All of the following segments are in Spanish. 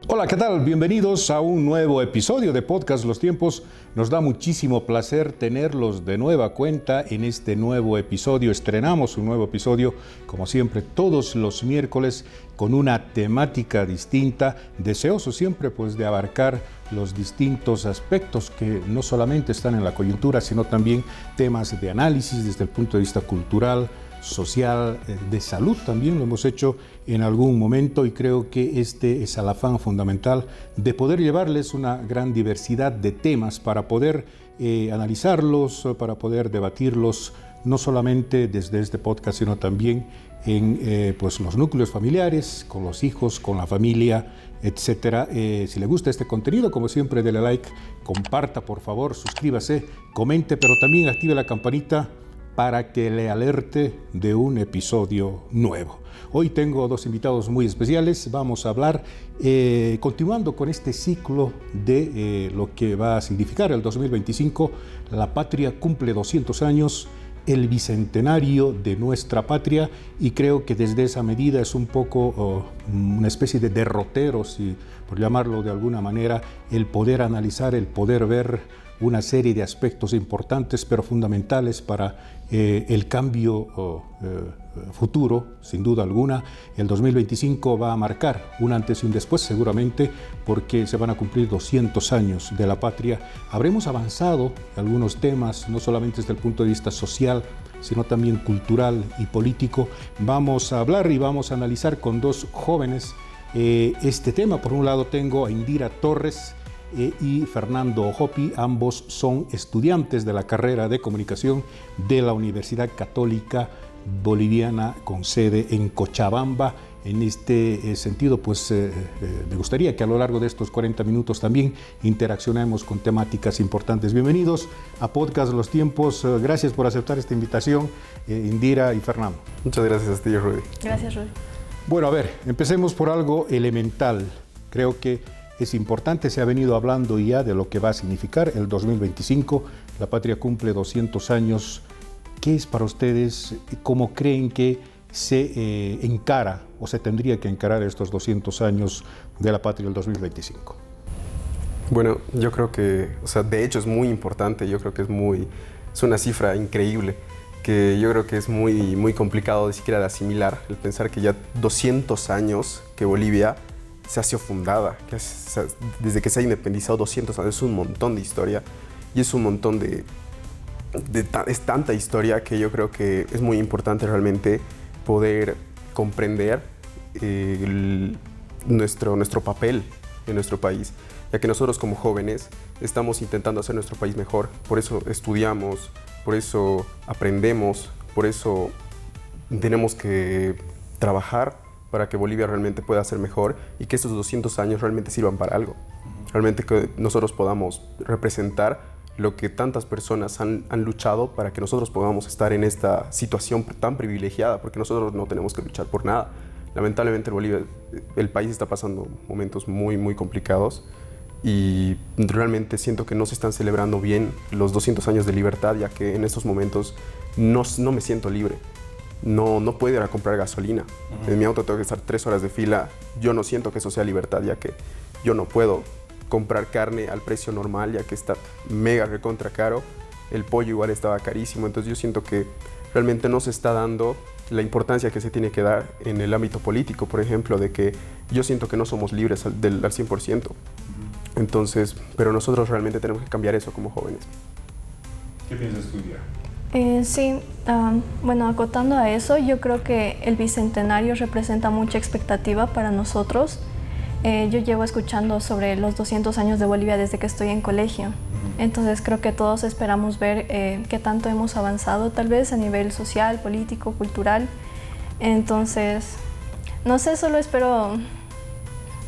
Hola, ¿qué tal? Bienvenidos a un nuevo episodio de Podcast Los Tiempos. Nos da muchísimo placer tenerlos de nueva cuenta en este nuevo episodio. Estrenamos un nuevo episodio, como siempre, todos los miércoles con una temática distinta. Deseoso siempre de abarcar los distintos aspectos que no solamente están en la coyuntura, sino también temas de análisis desde el punto de vista cultural, social, de salud también lo hemos hecho en algún momento, y creo que este es el afán fundamental de poder llevarles una gran diversidad de temas para poder analizarlos, para poder debatirlos, no solamente desde este podcast, sino también en los núcleos familiares, con los hijos, con la familia, etcétera. Si le gusta este contenido, como siempre, dele like, comparta por favor, suscríbase, comente, pero también active la campanita para que le alerte de un episodio nuevo. Hoy tengo dos invitados muy especiales. Vamos a hablar, continuando con este ciclo de lo que va a significar el 2025. La patria cumple 200 años, el bicentenario de nuestra patria, y creo que desde esa medida es un poco una especie de derrotero, por llamarlo de alguna manera, el poder analizar, el poder ver una serie de aspectos importantes pero fundamentales para el cambio futuro, sin duda alguna. El 2025 va a marcar un antes y un después seguramente, porque se van a cumplir 200 años de la patria. Habremos avanzado en algunos temas, no solamente desde el punto de vista social, sino también cultural y político. Vamos a hablar y vamos a analizar con dos jóvenes este tema. Por un lado tengo a Indira Torres y Fernando Hopi. Ambos son estudiantes de la carrera de comunicación de la Universidad Católica Boliviana con sede en Cochabamba. En este sentido, me gustaría que a lo largo de estos 40 minutos también interaccionemos con temáticas importantes. Bienvenidos a Podcast Los Tiempos. Gracias por aceptar esta invitación, Indira y Fernando. Muchas gracias a ti, Rudy. Gracias, Rudy. Bueno, a ver, empecemos por algo elemental. Creo que es importante, se ha venido hablando ya de lo que va a significar el 2025. La patria cumple 200 años. ¿Qué es para ustedes? ¿Cómo creen que se encara o se tendría que encarar estos 200 años de la patria del 2025? Bueno, yo creo que, de hecho es muy importante. Yo creo que es una cifra increíble, que yo creo que es muy complicado de siquiera de asimilar, el pensar que ya 200 años que Bolivia se ha sido fundada, desde que se ha independizado. 200 años, es un montón de historia, y es un montón es tanta historia que yo creo que es muy importante realmente poder comprender nuestro papel en nuestro país, ya que nosotros como jóvenes estamos intentando hacer nuestro país mejor. Por eso estudiamos, por eso aprendemos, por eso tenemos que trabajar para que Bolivia realmente pueda ser mejor y que estos 200 años realmente sirvan para algo. Realmente que nosotros podamos representar lo que tantas personas han luchado para que nosotros podamos estar en esta situación tan privilegiada, porque nosotros no tenemos que luchar por nada. Lamentablemente Bolivia, el país está pasando momentos muy complicados, y realmente siento que no se están celebrando bien los 200 años de libertad, ya que en estos momentos no me siento libre. No puedo ir a comprar gasolina. En mi auto tengo que estar 3 horas de fila. Yo no siento que eso sea libertad, ya que yo no puedo comprar carne al precio normal, ya que está mega recontra caro. El pollo igual estaba carísimo. Entonces yo siento que realmente no se está dando la importancia que se tiene que dar en el ámbito político, por ejemplo, de que yo siento que no somos libres al 100%. Entonces, pero nosotros realmente tenemos que cambiar eso como jóvenes. ¿Qué piensas tú, Indira? Sí, acotando a eso, yo creo que el bicentenario representa mucha expectativa para nosotros. Yo llevo escuchando sobre los 200 años de Bolivia desde que estoy en colegio. Entonces creo que todos esperamos ver qué tanto hemos avanzado, tal vez a nivel social, político, cultural. Entonces, no sé, solo espero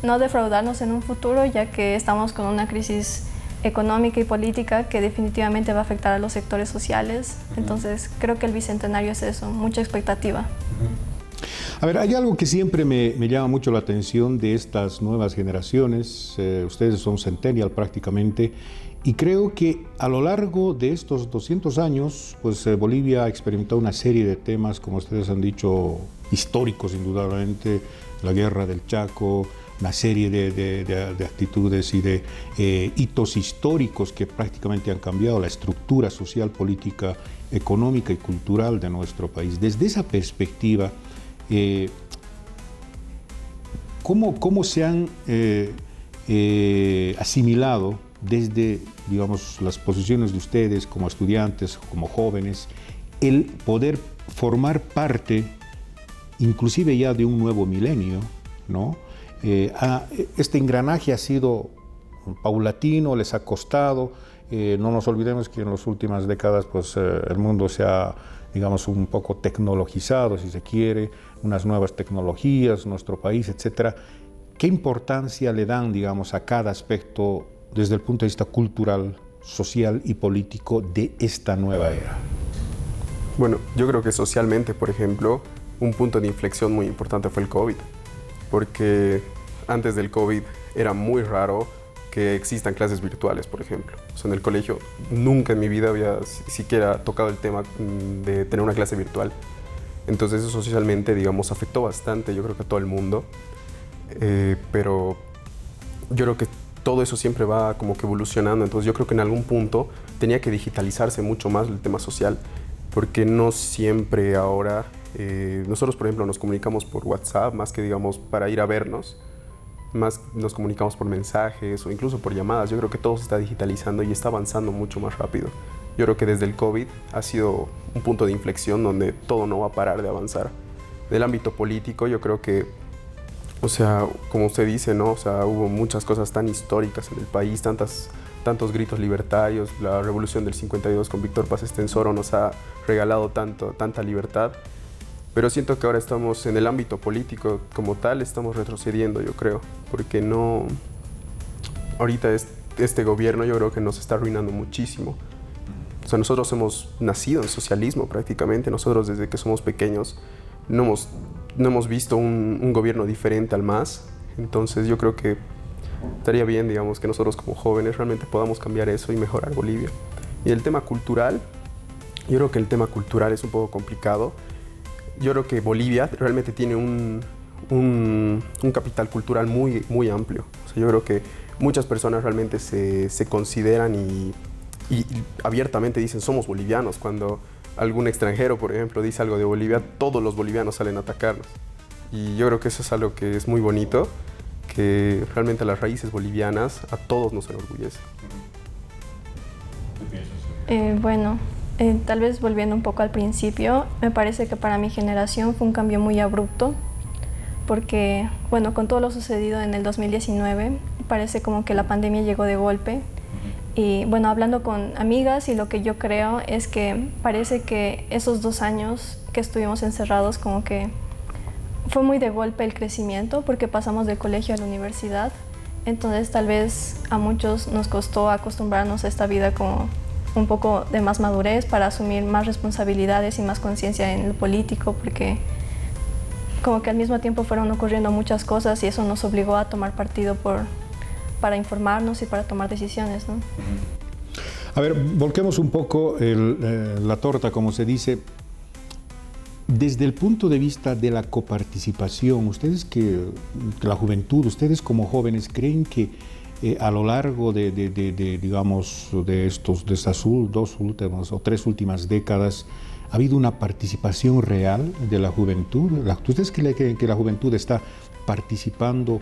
no defraudarnos en un futuro, ya que estamos con una crisis económica y política que definitivamente va a afectar a los sectores sociales. Entonces creo que el bicentenario es eso, mucha expectativa. A ver, hay algo que siempre me llama mucho la atención de estas nuevas generaciones. Ustedes son centennial prácticamente, y creo que a lo largo de estos 200 años, Bolivia ha experimentado una serie de temas, como ustedes han dicho, históricos indudablemente. La guerra del Chaco, una serie de actitudes y de hitos históricos que prácticamente han cambiado la estructura social, política, económica y cultural de nuestro país. Desde esa perspectiva, ¿cómo se han asimilado desde, digamos, las posiciones de ustedes como estudiantes, como jóvenes, el poder formar parte, inclusive ya de un nuevo milenio, ¿no? Este engranaje ha sido paulatino, les ha costado. No nos olvidemos que en las últimas décadas pues, el mundo se ha, digamos, un poco tecnologizado, si se quiere, unas nuevas tecnologías, nuestro país, etcétera. ¿Qué importancia le dan, digamos, a cada aspecto desde el punto de vista cultural, social y político de esta nueva era? Bueno, yo creo que socialmente, por ejemplo, un punto de inflexión muy importante fue el COVID, porque antes del COVID era muy raro que existan clases virtuales, por ejemplo. O sea, en el colegio nunca en mi vida había siquiera tocado el tema de tener una clase virtual. Entonces eso socialmente, digamos, afectó bastante, yo creo que a todo el mundo. Pero yo creo que todo eso siempre va como que evolucionando. Entonces yo creo que en algún punto tenía que digitalizarse mucho más el tema social, porque no siempre ahora... nosotros, por ejemplo, nos comunicamos por WhatsApp más que, digamos, para ir a vernos. Más nos comunicamos por mensajes o incluso por llamadas. Yo creo que todo se está digitalizando y está avanzando mucho más rápido. Yo creo que desde el COVID ha sido un punto de inflexión donde todo no va a parar de avanzar. Del ámbito político, yo creo que, o sea, como usted dice, ¿no? O sea, hubo muchas cosas tan históricas en el país, tantos gritos libertarios. La revolución del 52 con Víctor Paz Estenssoro nos ha regalado tanta libertad. Pero siento que ahora estamos en el ámbito político como tal, estamos retrocediendo, yo creo, porque no... Ahorita este gobierno yo creo que nos está arruinando muchísimo. O sea, nosotros hemos nacido en socialismo prácticamente, nosotros desde que somos pequeños no hemos visto un gobierno diferente al MAS. Entonces yo creo que estaría bien, digamos, que nosotros como jóvenes realmente podamos cambiar eso y mejorar Bolivia. Y el tema cultural, yo creo que el tema cultural es un poco complicado. Yo creo que Bolivia realmente tiene un capital cultural muy, muy amplio. O sea, yo creo que muchas personas realmente se consideran y abiertamente dicen somos bolivianos. Cuando algún extranjero, por ejemplo, dice algo de Bolivia, todos los bolivianos salen a atacarnos. Y yo creo que eso es algo que es muy bonito, que realmente las raíces bolivianas a todos nos enorgullece. Tal vez volviendo un poco al principio, me parece que para mi generación fue un cambio muy abrupto, porque, bueno, con todo lo sucedido en el 2019, parece como que la pandemia llegó de golpe. Y, bueno, hablando con amigas y lo que yo creo es que parece que esos 2 años que estuvimos encerrados, como que fue muy de golpe el crecimiento, porque pasamos del colegio a la universidad. Entonces, tal vez a muchos nos costó acostumbrarnos a esta vida como un poco de más madurez para asumir más responsabilidades y más conciencia en lo político, porque como que al mismo tiempo fueron ocurriendo muchas cosas y eso nos obligó a tomar partido para informarnos y para tomar decisiones, ¿no? A ver, volquemos un poco la torta, como se dice. Desde el punto de vista de la coparticipación, ustedes que la juventud, ustedes como jóvenes, ¿creen que a lo largo digamos, de estas 2 últimas o 3 últimas décadas ha habido una participación real de la juventud? ¿Ustedes creen que la juventud está participando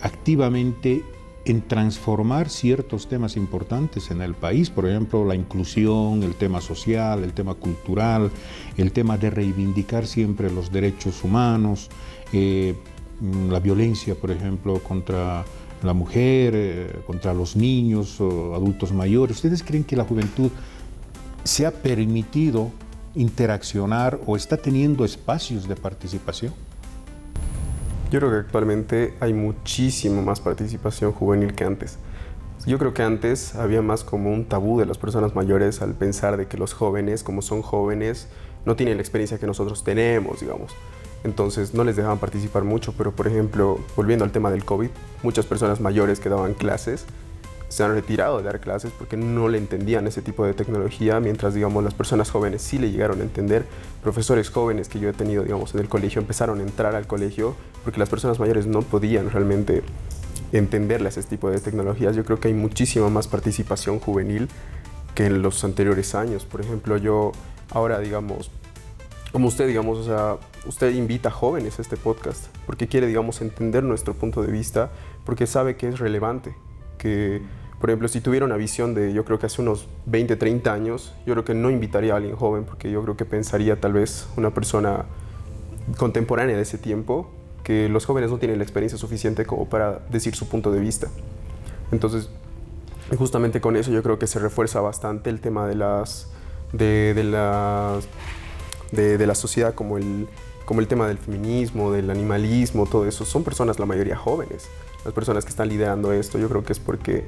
activamente en transformar ciertos temas importantes en el país? Por ejemplo, la inclusión, el tema social, el tema cultural, el tema de reivindicar siempre los derechos humanos, la violencia, por ejemplo, contra la mujer, contra los niños o adultos mayores. ¿Ustedes creen que la juventud se ha permitido interaccionar o está teniendo espacios de participación? Yo creo que actualmente hay muchísimo más participación juvenil que antes. Yo creo que antes había más como un tabú de las personas mayores al pensar de que los jóvenes, como son jóvenes, no tienen la experiencia que nosotros tenemos, digamos. Entonces no les dejaban participar mucho, pero por ejemplo, volviendo al tema del COVID, muchas personas mayores que daban clases se han retirado de dar clases porque no le entendían ese tipo de tecnología, mientras, digamos, las personas jóvenes sí le llegaron a entender. Profesores jóvenes que yo he tenido, digamos, en el colegio empezaron a entrar al colegio porque las personas mayores no podían realmente entenderle ese tipo de tecnologías. Yo creo que hay muchísima más participación juvenil que en los anteriores años. Por ejemplo, yo ahora, digamos, como usted, digamos, o sea, usted invita a jóvenes a este podcast porque quiere, digamos, entender nuestro punto de vista, porque sabe que es relevante. Que, por ejemplo, si tuviera una visión de, yo creo que hace unos 20, 30 años, yo creo que no invitaría a alguien joven, porque yo creo que pensaría tal vez una persona contemporánea de ese tiempo, que los jóvenes no tienen la experiencia suficiente como para decir su punto de vista. Entonces, justamente con eso yo creo que se refuerza bastante el tema de la sociedad, como el tema del feminismo, del animalismo, todo eso. Son personas, la mayoría jóvenes, las personas que están liderando esto. Yo creo que es porque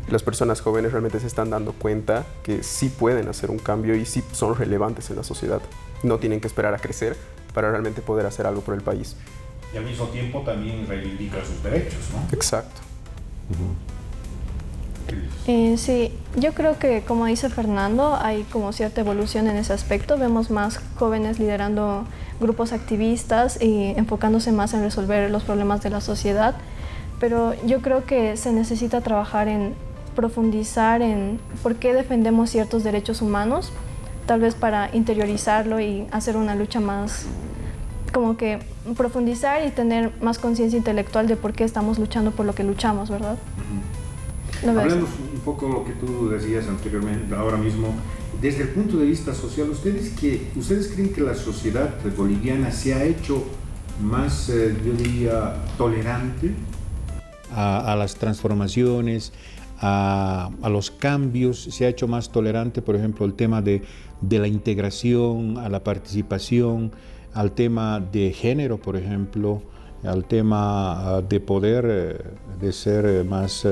las personas jóvenes realmente se están dando cuenta que sí pueden hacer un cambio y sí son relevantes en la sociedad. No tienen que esperar a crecer para realmente poder hacer algo por el país. Y al mismo tiempo también reivindican sus derechos, ¿no? Exacto. Sí, yo creo que, como dice Fernando, hay como cierta evolución en ese aspecto. Vemos más jóvenes liderando grupos activistas y enfocándose más en resolver los problemas de la sociedad. Pero yo creo que se necesita trabajar en profundizar en por qué defendemos ciertos derechos humanos, tal vez para interiorizarlo y hacer una lucha más, como que profundizar y tener más conciencia intelectual de por qué estamos luchando por lo que luchamos, ¿verdad? Hablemos un poco de lo que tú decías anteriormente, ahora mismo, desde el punto de vista social. ¿Ustedes creen que la sociedad boliviana se ha hecho más, yo diría, tolerante a las transformaciones, a los cambios? ¿Se ha hecho más tolerante, por ejemplo, el tema de la integración, a la participación, al tema de género, por ejemplo, al tema de poder, de ser más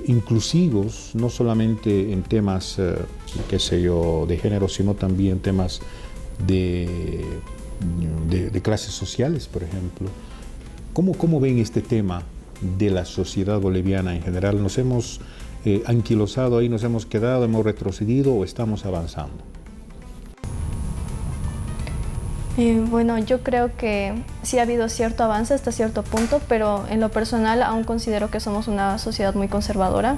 inclusivos, no solamente en temas, qué sé yo, de género, sino también temas de clases sociales, por ejemplo? ¿Cómo ven este tema de la sociedad boliviana en general? ¿Nos hemos anquilosado ahí, nos hemos quedado, hemos retrocedido o estamos avanzando? Bueno, yo creo que sí ha habido cierto avance hasta cierto punto, pero en lo personal aún considero que somos una sociedad muy conservadora.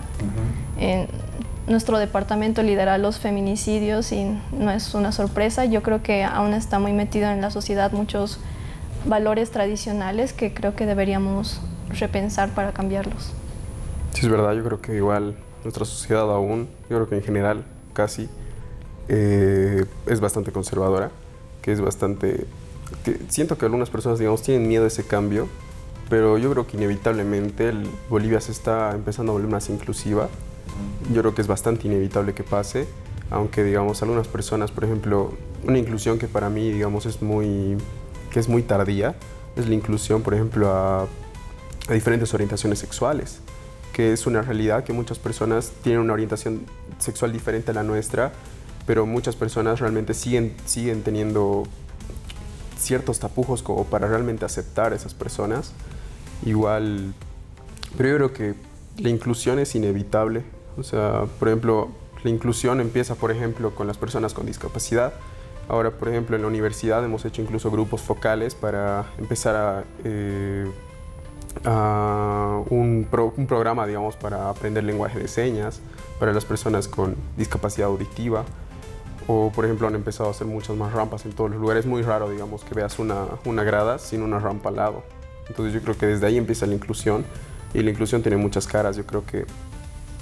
Nuestro departamento lidera los feminicidios y no es una sorpresa. Yo creo que aún está muy metido en la sociedad muchos valores tradicionales que creo que deberíamos repensar para cambiarlos. Sí, es verdad. Yo creo que igual nuestra sociedad aún, yo creo que en general casi, es bastante conservadora. Que siento que algunas personas, digamos, tienen miedo a ese cambio, pero yo creo que inevitablemente Bolivia se está empezando a volver más inclusiva. Yo creo que es bastante inevitable que pase, aunque, digamos, algunas personas, por ejemplo, una inclusión que para mí, digamos, es muy tardía, es la inclusión, por ejemplo, a diferentes orientaciones sexuales, que es una realidad que muchas personas tienen una orientación sexual diferente a la nuestra, pero muchas personas realmente siguen teniendo ciertos tapujos como para realmente aceptar a esas personas. Igual, pero yo creo que la inclusión es inevitable. O sea, por ejemplo, la inclusión empieza, por ejemplo, con las personas con discapacidad. Ahora, por ejemplo, en la universidad hemos hecho incluso grupos focales para empezar un programa, digamos, para aprender lenguaje de señas para las personas con discapacidad auditiva. O, por ejemplo, han empezado a hacer muchas más rampas en todos los lugares. Es muy raro, digamos, que veas una grada sin una rampa al lado. Entonces yo creo que desde ahí empieza la inclusión, y la inclusión tiene muchas caras. Yo creo que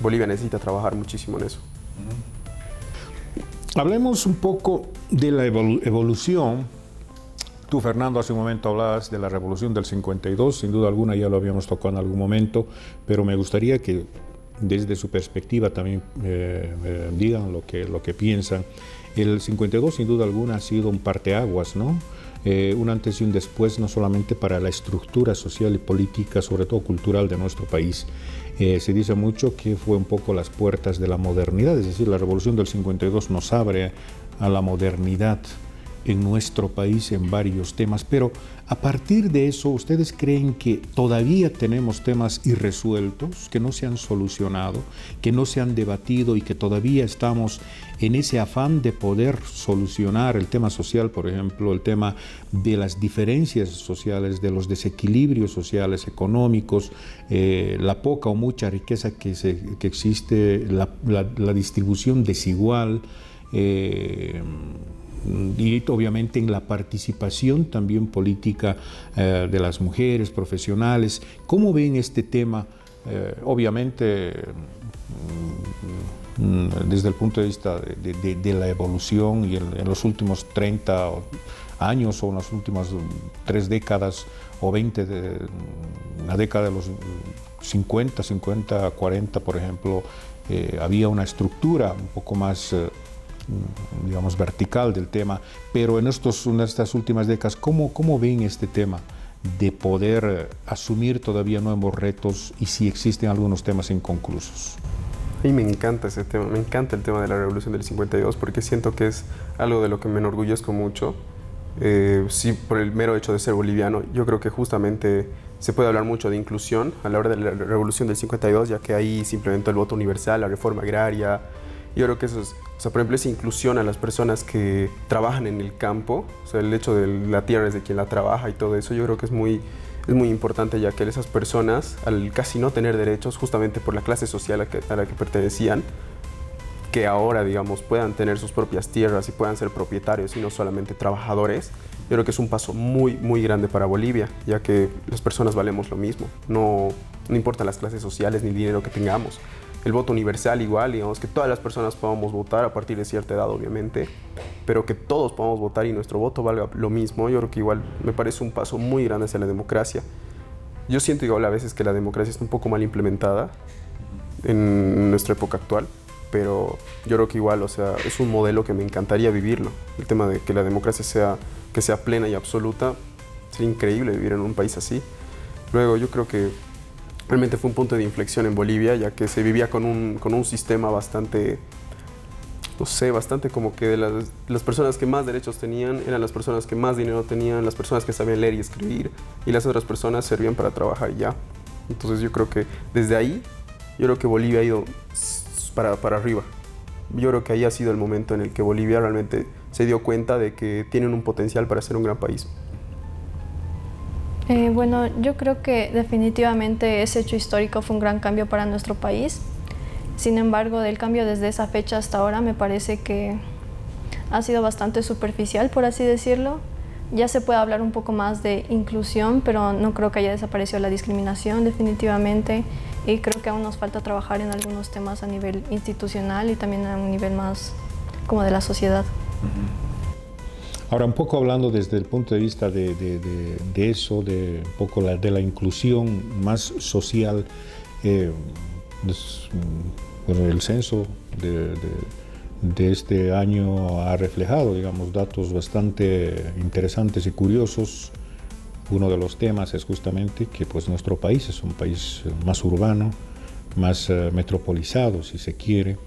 Bolivia necesita trabajar muchísimo en eso. Hablemos un poco de la evolución. Tú, Fernando, hace un momento hablabas de la revolución del 52, sin duda alguna ya lo habíamos tocado en algún momento, pero me gustaría que desde su perspectiva también digan lo que piensan. El 52 sin duda alguna ha sido un parteaguas, ¿no? Un antes y un después, no solamente para la estructura social y política, sobre todo cultural de nuestro país. Se dice mucho que fue un poco las puertas de la modernidad, es decir, la revolución del 52 nos abre a la modernidad. en nuestro país en varios temas, pero a partir de eso, ¿ustedes creen que todavía tenemos temas irresueltos, que no se han solucionado, que no se han debatido y que todavía estamos en ese afán de poder solucionar el tema social, por ejemplo, el tema de las diferencias sociales, de los desequilibrios sociales, económicos, la poca o mucha riqueza que existe, la distribución desigual, y obviamente en la participación también política de las mujeres profesionales? ¿Cómo ven este tema? Obviamente desde el punto de vista de la evolución y en los últimos 30 años o en las últimas 3 décadas o 20, la década de los 50, 40, por ejemplo, había una estructura un poco más digamos, vertical del tema, pero en estas últimas décadas, ¿cómo ven este tema de poder asumir todavía nuevos retos y si existen algunos temas inconclusos? A mí me encanta ese tema, me encanta el tema de la Revolución del 52 porque siento que es algo de lo que me enorgullezco mucho. Sí, por el mero hecho de ser boliviano, yo creo que justamente se puede hablar mucho de inclusión a la hora de la Revolución del 52, ya que ahí se implementó el voto universal, la reforma agraria. Yo creo que eso es, o sea, por ejemplo, esa inclusión a las personas que trabajan en el campo, o sea, el hecho de la tierra es de quien la trabaja y todo eso, yo creo que es muy importante, ya que esas personas, al casi no tener derechos, justamente por la clase social a la que pertenecían, que ahora, digamos, puedan tener sus propias tierras y puedan ser propietarios y no solamente trabajadores, yo creo que es un paso muy, muy grande para Bolivia, ya que las personas valemos lo mismo, no importan las clases sociales ni el dinero que tengamos. El voto universal igual, digamos, que todas las personas podamos votar a partir de cierta edad, obviamente, pero que todos podamos votar y nuestro voto valga lo mismo, yo creo que igual me parece un paso muy grande hacia la democracia. Yo siento igual a veces que la democracia está un poco mal implementada en nuestra época actual, pero yo creo que igual, o sea, es un modelo que me encantaría vivirlo. El tema de que la democracia sea plena y absoluta, sería increíble vivir en un país así. Luego yo creo que realmente fue un punto de inflexión en Bolivia, ya que se vivía con un sistema bastante, no sé, bastante como que de las personas que más derechos tenían eran las personas que más dinero tenían, las personas que sabían leer y escribir, y las otras personas servían para trabajar y ya. Entonces yo creo que desde ahí, yo creo que Bolivia ha ido para arriba. Yo creo que ahí ha sido el momento en el que Bolivia realmente se dio cuenta de que tienen un potencial para ser un gran país. Bueno, yo creo que definitivamente ese hecho histórico fue un gran cambio para nuestro país. Sin embargo, del cambio desde esa fecha hasta ahora me parece que ha sido bastante superficial, por así decirlo. Ya se puede hablar un poco más de inclusión, pero no creo que haya desaparecido la discriminación definitivamente, y creo que aún nos falta trabajar en algunos temas a nivel institucional y también a un nivel más como de la sociedad. Ahora, un poco hablando desde el punto de vista de eso, de un poco de la inclusión más social, bueno, el censo de este año ha reflejado, digamos, datos bastante interesantes y curiosos. Uno de los temas es justamente que pues, nuestro país es un país más urbano, más metropolizado, si se quiere.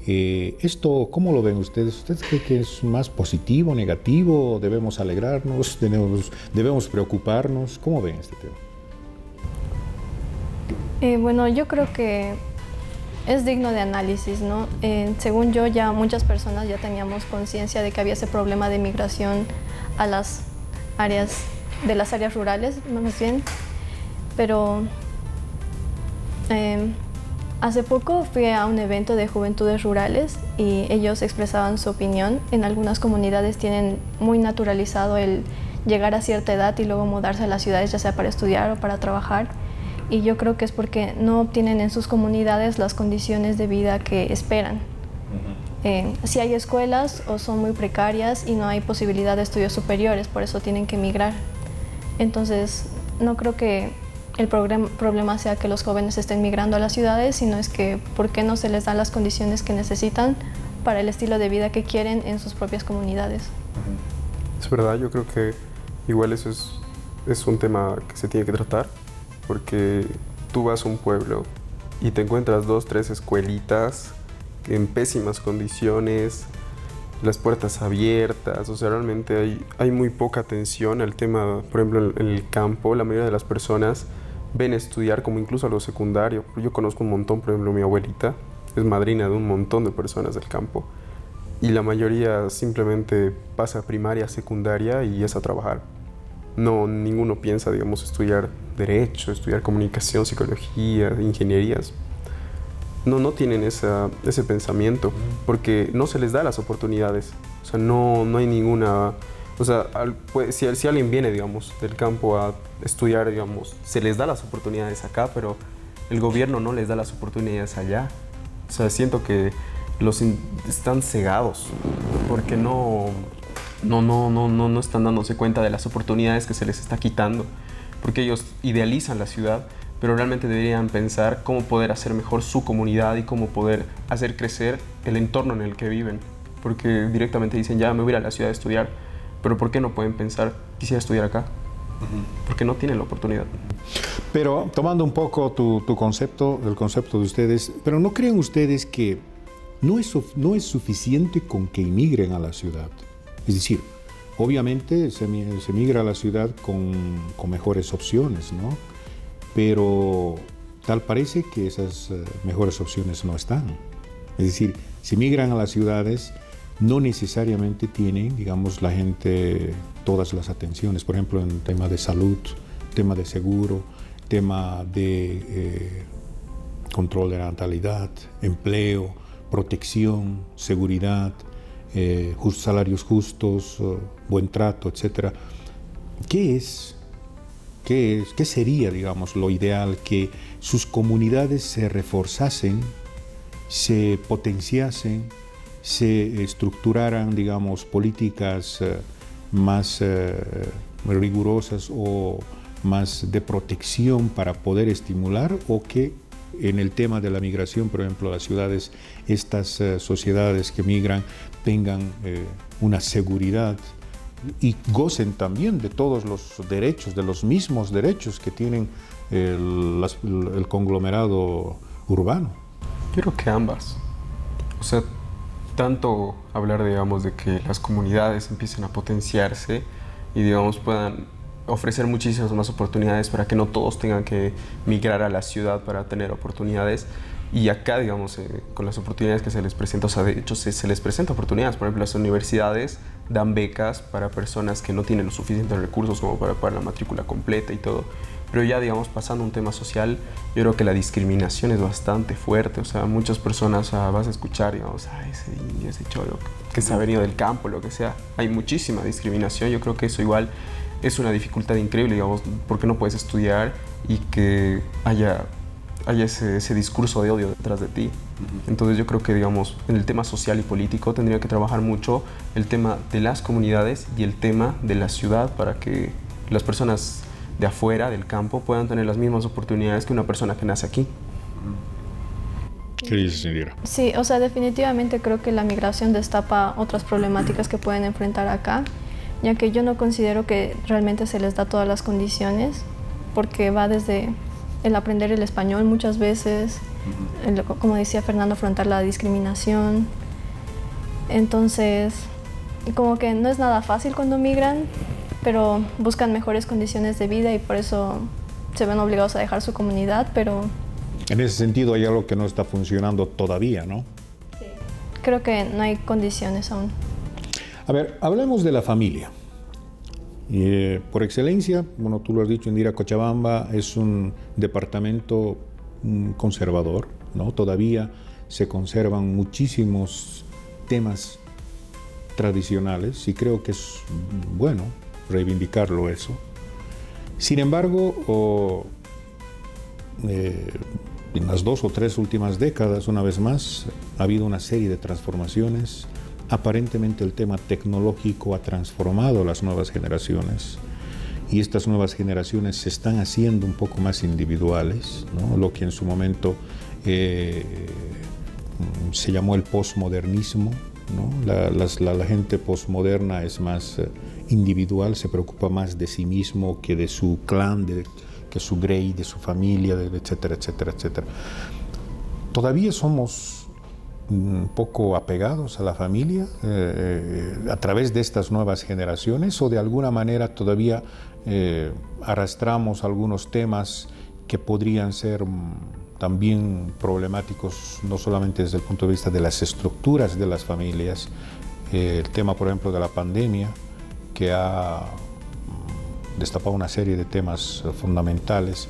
¿Esto cómo lo ven ustedes? ¿Ustedes creen que es más positivo, negativo? ¿Debemos alegrarnos? ¿Debemos preocuparnos? ¿Cómo ven este tema? Bueno, yo creo que es digno de análisis, ¿no? Según yo, ya muchas personas ya teníamos conciencia de que había ese problema de migración a las áreas rurales, más bien, pero hace poco fui a un evento de juventudes rurales y ellos expresaban su opinión. En algunas comunidades tienen muy naturalizado el llegar a cierta edad y luego mudarse a las ciudades, ya sea para estudiar o para trabajar. Y yo creo que es porque no obtienen en sus comunidades las condiciones de vida que esperan. Si hay escuelas o son muy precarias y no hay posibilidad de estudios superiores, por eso tienen que emigrar. Entonces, no creo que el problema sea que los jóvenes estén migrando a las ciudades, sino es que por qué no se les dan las condiciones que necesitan para el estilo de vida que quieren en sus propias comunidades. Es verdad, yo creo que igual eso es un tema que se tiene que tratar, porque tú vas a un pueblo y te encuentras 2, 3 escuelitas en pésimas condiciones, las puertas abiertas, o sea, realmente hay muy poca atención al tema, por ejemplo, en el campo, la mayoría de las personas ven estudiar como incluso a lo secundario. Yo conozco un montón, por ejemplo, mi abuelita es madrina de un montón de personas del campo y la mayoría simplemente pasa primaria, secundaria y es a trabajar. No, ninguno piensa, digamos, estudiar derecho, estudiar comunicación, psicología, ingenierías. No tienen ese pensamiento porque no se les da las oportunidades. O sea, no hay ninguna... O sea, si alguien viene, digamos, del campo a estudiar, digamos, se les da las oportunidades acá, pero el gobierno no les da las oportunidades allá. O sea, siento que están cegados porque no están dándose cuenta de las oportunidades que se les está quitando, porque ellos idealizan la ciudad, pero realmente deberían pensar cómo poder hacer mejor su comunidad y cómo poder hacer crecer el entorno en el que viven, porque directamente dicen, ya me voy a ir a la ciudad a estudiar, pero ¿por qué no pueden pensar, quisiera estudiar acá? Porque no tienen la oportunidad. Pero tomando un poco tu concepto, el concepto de ustedes, pero ¿no creen ustedes que no es suficiente con que inmigren a la ciudad? Es decir, obviamente se migra a la ciudad con mejores opciones, ¿no? Pero tal parece que esas mejores opciones no están. Es decir, si migran a las ciudades, no necesariamente tienen, digamos, la gente todas las atenciones. Por ejemplo, en tema de salud, tema de seguro, tema de control de la natalidad, empleo, protección, seguridad, salarios justos, buen trato, etc. ¿Qué sería, digamos, lo ideal? Que sus comunidades se reforzasen, se potenciasen, se estructuraran, digamos, políticas más rigurosas o más de protección para poder estimular, o que en el tema de la migración, por ejemplo, las ciudades, estas sociedades que migran tengan una seguridad y gocen también de todos los derechos, de los mismos derechos que tienen el conglomerado urbano? Yo creo que ambas. O sea, tanto hablar, digamos, de que las comunidades empiecen a potenciarse y, digamos, puedan ofrecer muchísimas más oportunidades para que no todos tengan que migrar a la ciudad para tener oportunidades. Y acá, digamos, con las oportunidades que se les presenta, o sea, de hecho se les presenta oportunidades. Por ejemplo, las universidades dan becas para personas que no tienen los suficientes recursos como para pagar la matrícula completa y todo. Pero ya, digamos, pasando a un tema social, yo creo que la discriminación es bastante fuerte. O sea, muchas personas vas a escuchar, digamos, ese indio, ese cholo, que se ha venido del campo, lo que sea. Hay muchísima discriminación. Yo creo que eso igual es una dificultad increíble, digamos, porque no puedes estudiar y que haya ese discurso de odio detrás de ti. Entonces yo creo que, digamos, en el tema social y político tendría que trabajar mucho el tema de las comunidades y el tema de la ciudad para que las personas de afuera, del campo, puedan tener las mismas oportunidades que una persona que nace aquí. ¿Qué dices, Indira? Sí, o sea, definitivamente creo que la migración destapa otras problemáticas que pueden enfrentar acá, ya que yo no considero que realmente se les da todas las condiciones, porque va desde el aprender el español muchas veces, como decía Fernando, afrontar la discriminación. Entonces, como que no es nada fácil cuando migran, pero buscan mejores condiciones de vida y por eso se ven obligados a dejar su comunidad, pero... En ese sentido hay algo que no está funcionando todavía, ¿no? Sí. Creo que no hay condiciones aún. A ver, hablemos de la familia. Por excelencia, bueno, tú lo has dicho, Indira, Cochabamba es un departamento conservador, ¿no? Todavía se conservan muchísimos temas tradicionales y creo que es bueno reivindicarlo eso. Sin embargo, en las 2 o 3 últimas décadas, una vez más, ha habido una serie de transformaciones. Aparentemente el tema tecnológico ha transformado las nuevas generaciones y estas nuevas generaciones se están haciendo un poco más individuales, ¿no? Lo que en su momento se llamó el posmodernismo, ¿no? La gente posmoderna es más individual, se preocupa más de sí mismo que de su clan, que su grey, de su familia, etcétera, etcétera, etcétera. Todavía somos un poco apegados a la familia a través de estas nuevas generaciones, o de alguna manera todavía arrastramos algunos temas que podrían ser también problemáticos, no solamente desde el punto de vista de las estructuras de las familias, el tema, por ejemplo, de la pandemia, que ha destapado una serie de temas fundamentales.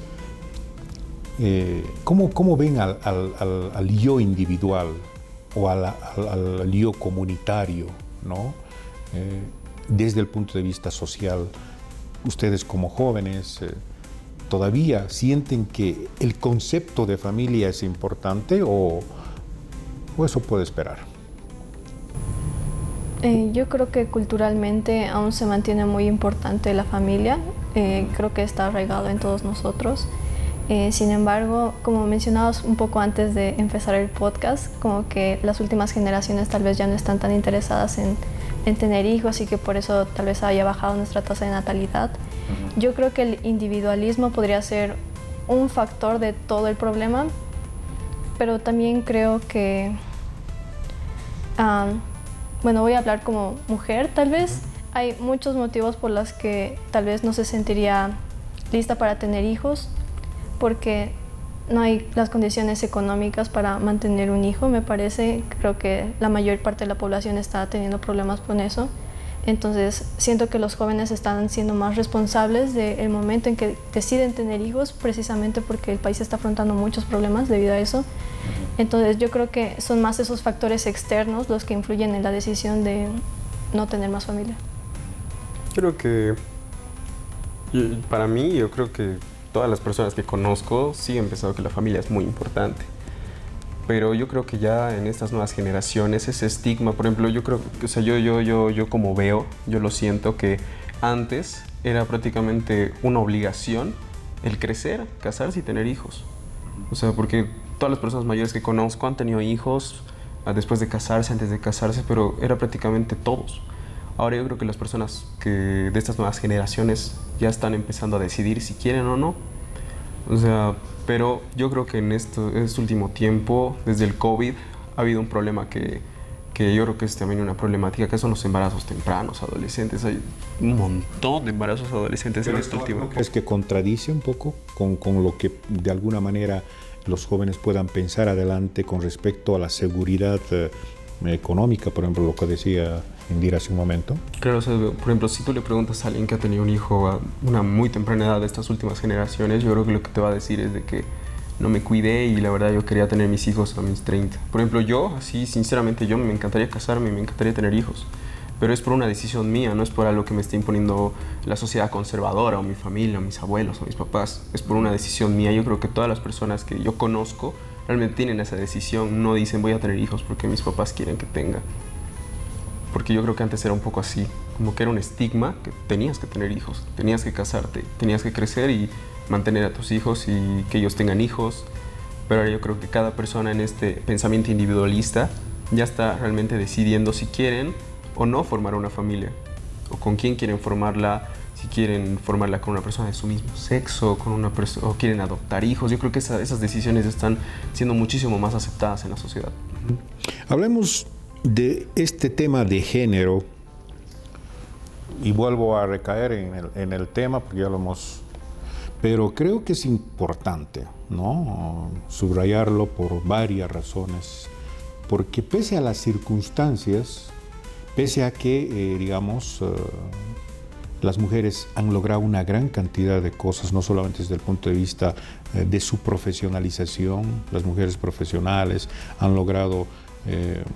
¿Cómo ven al yo individual o al yo comunitario, ¿no? Desde el punto de vista social? Ustedes como jóvenes, ¿todavía sienten que el concepto de familia es importante o eso puede esperar? Yo creo que culturalmente aún se mantiene muy importante la familia. Creo que está arraigado en todos nosotros. Sin embargo, como mencionabas un poco antes de empezar el podcast, como que las últimas generaciones tal vez ya no están tan interesadas en tener hijos, y que por eso tal vez haya bajado nuestra tasa de natalidad. Yo creo que el individualismo podría ser un factor de todo el problema, pero también creo que, bueno, voy a hablar como mujer tal vez. Hay muchos motivos por los que tal vez no se sentiría lista para tener hijos, porque no hay las condiciones económicas para mantener un hijo, me parece. Creo que la mayor parte de la población está teniendo problemas con eso. Entonces siento que los jóvenes están siendo más responsables del momento en que deciden tener hijos, precisamente porque el país está afrontando muchos problemas debido a eso. Entonces yo creo que son más esos factores externos los que influyen en la decisión de no tener más familia. Creo que, para mí, yo creo que todas las personas que conozco siguen pensando que la familia es muy importante. Pero yo creo que ya en estas nuevas generaciones ese estigma, por ejemplo, yo creo que, o sea, yo como veo, yo lo siento que antes era prácticamente una obligación el crecer, casarse y tener hijos. O sea, porque todas las personas mayores que conozco han tenido hijos después de casarse, antes de casarse, pero era prácticamente todos. Ahora yo creo que las personas de estas nuevas generaciones ya están empezando a decidir si quieren o no. O sea, pero yo creo que en este último tiempo, desde el COVID, ha habido un problema que yo creo que es también una problemática, que son los embarazos tempranos, adolescentes. Hay un montón de embarazos adolescentes en este último tiempo. ¿Es que contradice un poco con lo que de alguna manera los jóvenes puedan pensar adelante con respecto a la seguridad económica, por ejemplo, lo que decía Indira hace un momento? Claro, o sea, por ejemplo, si tú le preguntas a alguien que ha tenido un hijo a una muy temprana edad de estas últimas generaciones, yo creo que lo que te va a decir es de que no me cuidé y la verdad yo quería tener mis hijos a mis 30. Por ejemplo, yo, así sinceramente, yo me encantaría casarme, me encantaría tener hijos, pero es por una decisión mía, no es por algo que me esté imponiendo la sociedad conservadora o mi familia o mis abuelos o mis papás, es por una decisión mía. Yo creo que todas las personas que yo conozco realmente tienen esa decisión, no dicen voy a tener hijos porque mis papás quieren que tenga. Porque yo creo que antes era un poco así, como que era un estigma que tenías que tener hijos, tenías que casarte, tenías que crecer y mantener a tus hijos y que ellos tengan hijos. Pero ahora yo creo que cada persona en este pensamiento individualista ya está realmente decidiendo si quieren o no formar una familia, o con quién quieren formarla, si quieren formarla con una persona de su mismo sexo, o quieren adoptar hijos. Yo creo que esas decisiones están siendo muchísimo más aceptadas en la sociedad. Hablemos de este tema de género, y vuelvo a recaer en el tema porque ya lo hemos... Pero creo que es importante, ¿no?, subrayarlo por varias razones, porque pese a las circunstancias, pese a que, las mujeres han logrado una gran cantidad de cosas, no solamente desde el punto de vista de su profesionalización, las mujeres profesionales han logrado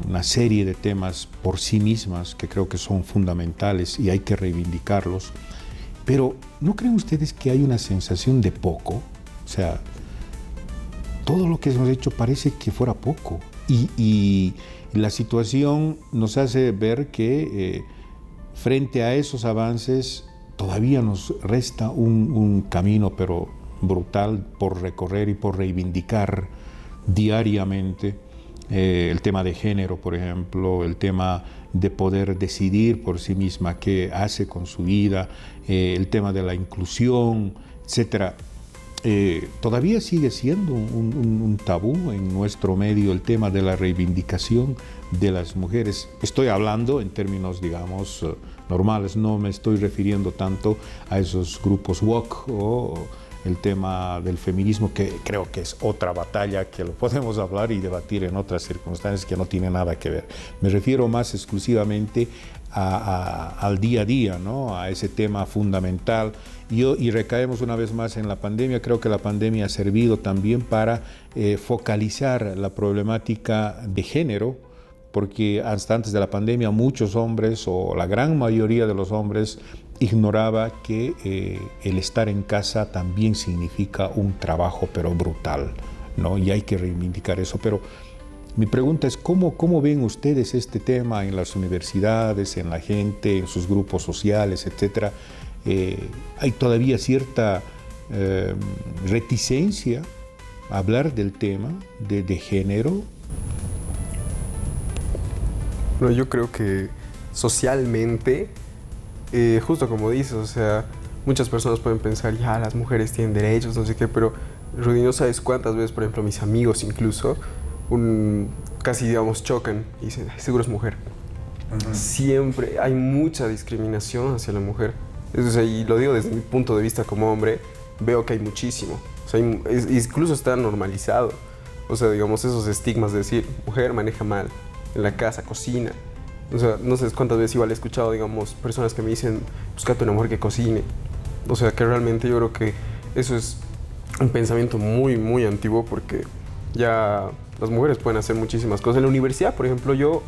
una serie de temas por sí mismas que creo que son fundamentales y hay que reivindicarlos. Pero ¿no creen ustedes que hay una sensación de poco? O sea, todo lo que hemos hecho parece que fuera poco. Y la situación nos hace ver que frente a esos avances todavía nos resta un camino, pero brutal, por recorrer y por reivindicar diariamente. El tema de género, por ejemplo, el tema de poder decidir por sí misma qué hace con su vida, el tema de la inclusión, etcétera. todavía sigue siendo un tabú en nuestro medio el tema de la reivindicación de las mujeres. Estoy hablando en términos, digamos, normales, no me estoy refiriendo tanto a esos grupos woke o el tema del feminismo, que creo que es otra batalla que lo podemos hablar y debatir en otras circunstancias que no tiene nada que ver. Me refiero más exclusivamente al día a día, ¿no? A ese tema fundamental. Y recaemos una vez más en la pandemia. Creo que la pandemia ha servido también para focalizar la problemática de género, porque hasta antes de la pandemia muchos hombres, o la gran mayoría de los hombres, ignoraba que el estar en casa también significa un trabajo, pero brutal, ¿no? Y hay que reivindicar eso. Pero mi pregunta es, ¿cómo ven ustedes este tema en las universidades, en la gente, en sus grupos sociales, etcétera? Hay todavía cierta reticencia a hablar del tema de género. Bueno, yo creo que socialmente, justo como dices, o sea, muchas personas pueden pensar, ya, las mujeres tienen derechos, no sé qué, pero Rudy, no sabes cuántas veces, por ejemplo, mis amigos incluso, casi, digamos, chocan y dicen, seguro es mujer. Uh-huh. Siempre hay mucha discriminación hacia la mujer. O sea, y lo digo desde mi punto de vista como hombre, veo que hay muchísimo. O sea, incluso está normalizado. O sea, digamos, esos estigmas de decir, mujer maneja mal, en la casa, cocina. O sea, no sé cuántas veces igual he escuchado, digamos, personas que me dicen, búscate una mujer que cocine. O sea, que realmente yo creo que eso es un pensamiento muy, muy antiguo, porque ya las mujeres pueden hacer muchísimas cosas. En la universidad, por ejemplo, yo,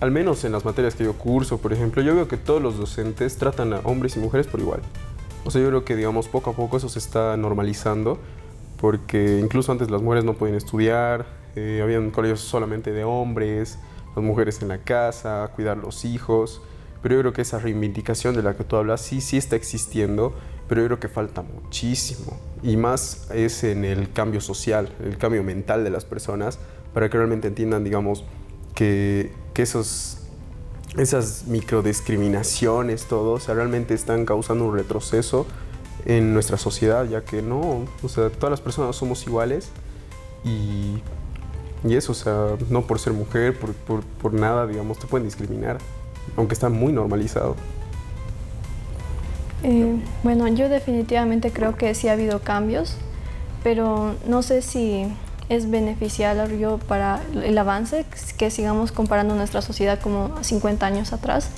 al menos en las materias que yo curso, por ejemplo, yo veo que todos los docentes tratan a hombres y mujeres por igual. O sea, yo creo que, digamos, poco a poco eso se está normalizando, porque incluso antes las mujeres no podían estudiar, habían colegios solamente de hombres, las mujeres en la casa, cuidar los hijos, pero yo creo que esa reivindicación de la que tú hablas sí está existiendo, pero yo creo que falta muchísimo, y más es en el cambio social, el cambio mental de las personas, para que realmente entiendan, digamos, que esas microdiscriminaciones, todo, o sea, realmente están causando un retroceso en nuestra sociedad, ya que no, o sea, todas las personas somos iguales, y eso, o sea, no por ser mujer, por nada, digamos, te pueden discriminar, aunque está muy normalizado. Bueno, yo definitivamente creo que sí ha habido cambios, pero no sé si es beneficiario para el avance, que sigamos comparando nuestra sociedad como 50 años atrás.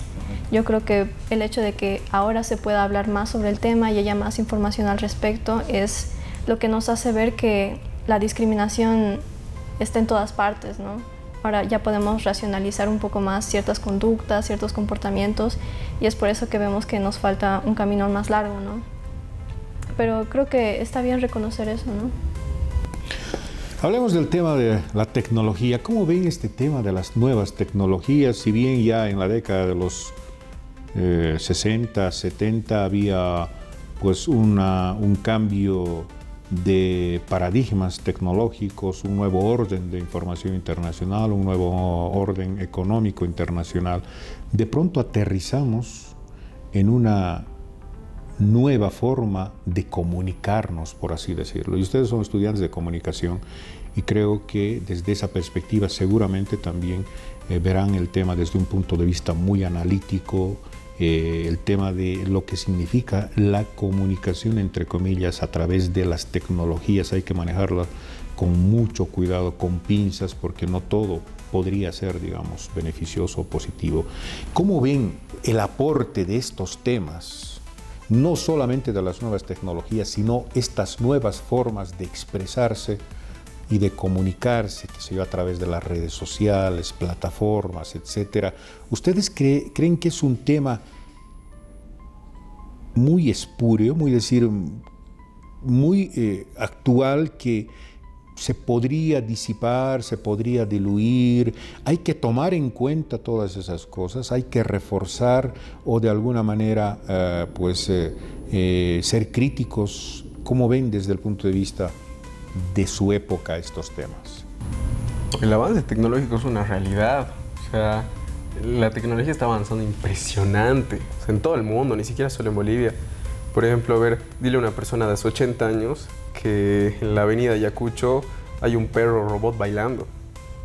Yo creo que el hecho de que ahora se pueda hablar más sobre el tema y haya más información al respecto es lo que nos hace ver que la discriminación está en todas partes, ¿no? Ahora ya podemos racionalizar un poco más ciertas conductas, ciertos comportamientos, y es por eso que vemos que nos falta un camino más largo, ¿no? Pero creo que está bien reconocer eso, ¿no? Hablemos del tema de la tecnología. ¿Cómo ven este tema de las nuevas tecnologías? Si bien ya en la década de los 60, 70 había pues un cambio de paradigmas tecnológicos, un nuevo orden de información internacional, un nuevo orden económico internacional, de pronto aterrizamos en una nueva forma de comunicarnos, por así decirlo. Y ustedes son estudiantes de comunicación y creo que desde esa perspectiva seguramente también verán el tema desde un punto de vista muy analítico, el tema de lo que significa la comunicación, entre comillas, a través de las tecnologías. Hay que manejarla con mucho cuidado, con pinzas, porque no todo podría ser, digamos, beneficioso o positivo. ¿Cómo ven el aporte de estos temas? No solamente de las nuevas tecnologías, sino estas nuevas formas de expresarse y de comunicarse, que se yo, a través de las redes sociales, plataformas, etcétera. ¿Ustedes creen que es un tema muy espúreo, muy actual, que se podría disipar, se podría diluir? Hay que tomar en cuenta todas esas cosas, hay que reforzar o de alguna manera ser críticos. ¿Cómo ven desde el punto de vista de su época estos temas? El avance tecnológico es una realidad. O sea, la tecnología está avanzando impresionante. O sea, en todo el mundo, ni siquiera solo en Bolivia. Por ejemplo, a ver, dile a una persona de hace 80 años que en la avenida Ayacucho hay un perro robot bailando.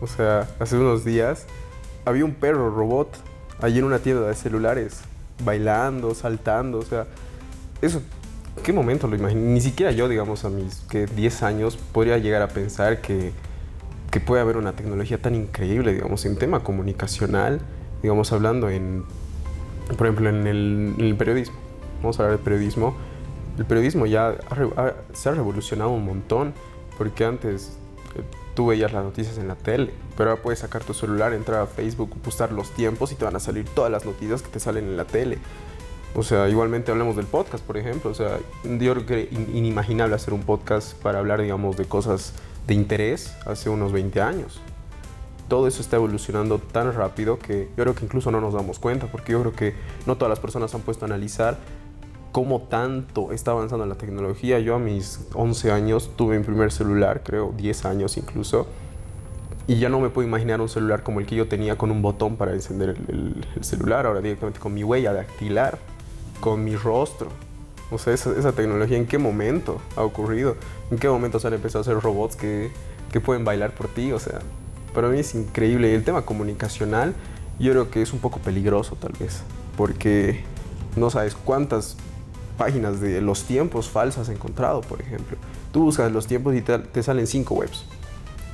O sea, hace unos días había un perro robot allí en una tienda de celulares, bailando, saltando, o sea, eso, ¿qué momento lo imagino? Ni siquiera yo, digamos, a mis 10 años podría llegar a pensar que puede haber una tecnología tan increíble, digamos, en tema comunicacional, digamos, hablando por ejemplo, en el periodismo. Vamos a hablar del periodismo. El periodismo ya se ha revolucionado un montón, porque antes tú veías las noticias en la tele, pero ahora puedes sacar tu celular, entrar a Facebook, buscar los tiempos y te van a salir todas las noticias que te salen en la tele. O sea, igualmente hablamos del podcast, por ejemplo. O sea, yo creo que inimaginable hacer un podcast para hablar, digamos, de cosas de interés hace unos 20 años. Todo eso está evolucionando tan rápido que yo creo que incluso no nos damos cuenta, porque yo creo que no todas las personas han puesto a analizar cómo tanto está avanzando la tecnología. Yo a mis 11 años tuve mi primer celular, creo 10 años incluso, y ya no me puedo imaginar un celular como el que yo tenía con un botón para encender el celular, ahora directamente con mi huella dactilar, con mi rostro. O sea, esa tecnología, ¿en qué momento ha ocurrido? ¿En qué momento se han empezado a hacer robots que pueden bailar por ti? O sea, para mí es increíble. El tema comunicacional yo creo que es un poco peligroso tal vez, porque no sabes cuántas páginas de los tiempos falsas he encontrado, por ejemplo. Tú buscas los tiempos y te salen 5 webs.